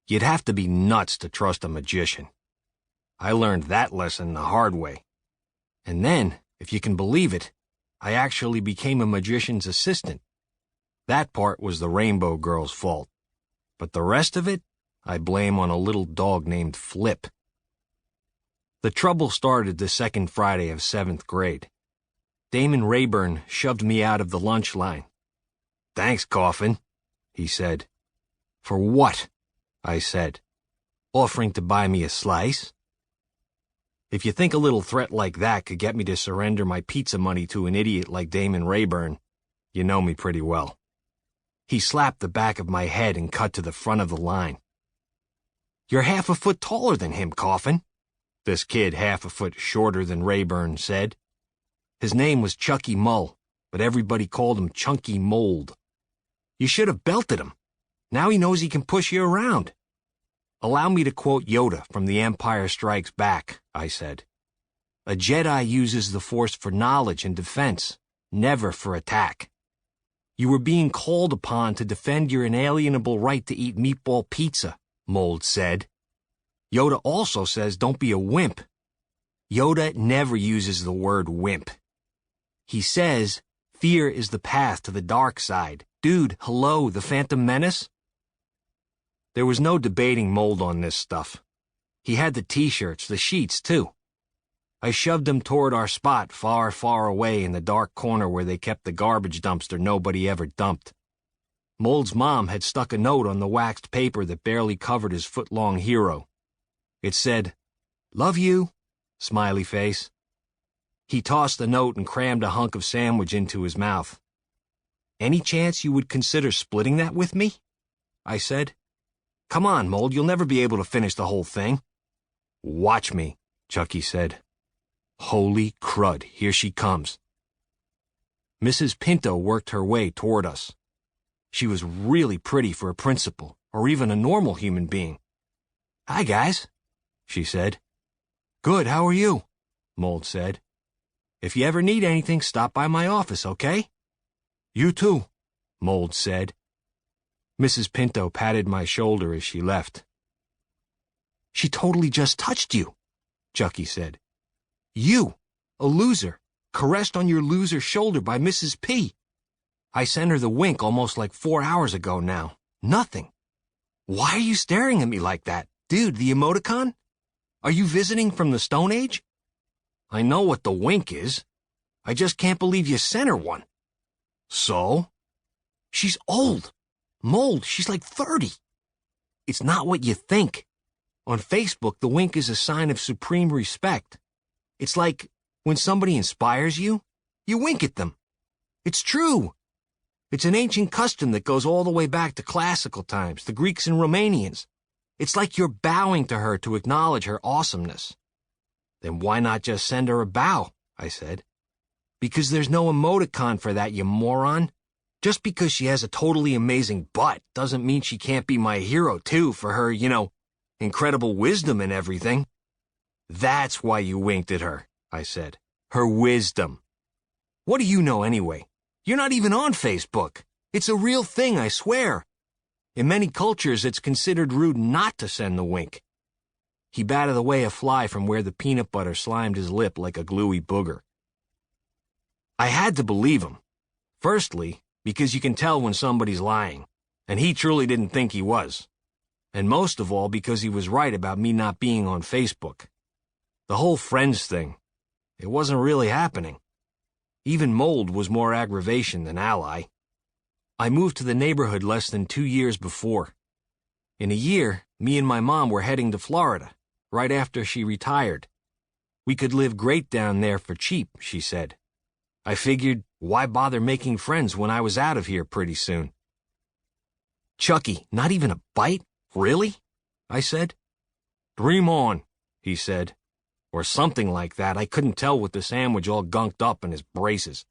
You'd have to be nuts to trust a magician. I learned that lesson the hard way. And then, if you can believe it, I actually became a magician's assistant. That part was the Rainbow Girl's fault. But the rest of it, I blame on a little dog named Flip. The trouble started the second Friday of 7th grade. Damon Rayburn shoved me out of the lunch line. "Thanks, Coffin," he said. "For what?" I said. "Offering to buy me a slice?" If you think a little threat like that could get me to surrender my pizza money to an idiot like Damon Rayburn, you know me pretty well. He slapped the back of my head and cut to the front of the line. "You're half a foot taller than him, Coffin," this kid half a foot shorter than Rayburn said. His name was Chucky Mull, but everybody called him Chunky Mold. "You should have belted him. Now he knows he can push you around." "Allow me to quote Yoda from The Empire Strikes Back," I said. "A Jedi uses the Force for knowledge and defense, never for attack." "You were being called upon to defend your inalienable right to eat meatball pizza," Mold said. "Yoda also says don't be a wimp." Yoda never uses the word wimp. He says, "Fear is the path to the dark side." Dude, hello, the Phantom Menace? There was no debating Mold on this stuff. He had the t-shirts, the sheets, too. I shoved him toward our spot far, far away in the dark corner where they kept the garbage dumpster nobody ever dumped. Mold's mom had stuck a note on the waxed paper that barely covered his foot-long hero. It said, "Love you," smiley face. He tossed the note and crammed a hunk of sandwich into his mouth. "Any chance you would consider splitting that with me?" I said. "Come on, Mold, you'll never be able to finish the whole thing." "Watch me," Chucky said. Holy crud, here she comes. Mrs. Pinto worked her way toward us. She was really pretty for a principal, or even a normal human being. "Hi, guys," she said. "Good, how are you?" Mold said. "If you ever need anything, stop by my office, okay?" "You too," Mold said. Mrs. Pinto patted my shoulder as she left. "She totally just touched you," Chucky said. "You, a loser, caressed on your loser shoulder by Mrs. P. I sent her the wink almost like 4 hours ago now. Nothing. Why are you staring at me like that? Dude, the emoticon? Are you visiting from the Stone Age?" "I know what the wink is. I just can't believe you sent her one." "So?" "She's old. Mold, she's like 30. It's not what you think. On Facebook, the wink is a sign of supreme respect. It's like when somebody inspires you, you wink at them. It's true. It's an ancient custom that goes all the way back to classical times, the Greeks and Romanians. It's like you're bowing to her to acknowledge her awesomeness." "Then why not just send her a bow?" I said. "Because there's no emoticon for that, you moron. Just because she has a totally amazing butt doesn't mean she can't be my hero, too, for her, incredible wisdom and everything." "That's why you winked at her," I said. "Her wisdom." "What do you know anyway? You're not even on Facebook. It's a real thing, I swear. In many cultures, it's considered rude not to send the wink." He batted away a fly from where the peanut butter slimed his lip like a gluey booger. I had to believe him. Firstly, because you can tell when somebody's lying, and he truly didn't think he was. And most of all, because he was right about me not being on Facebook. The whole friends thing, it wasn't really happening. Even Mold was more aggravation than ally. I moved to the neighborhood less than 2 years before. In a year, me and my mom were heading to Florida, right after she retired. We could live great down there for cheap, she said. I figured, why bother making friends when I was out of here pretty soon? "Chucky, not even a bite? Really?" I said. "Dream on," he said. Or something like that. I couldn't tell with the sandwich all gunked up in his braces.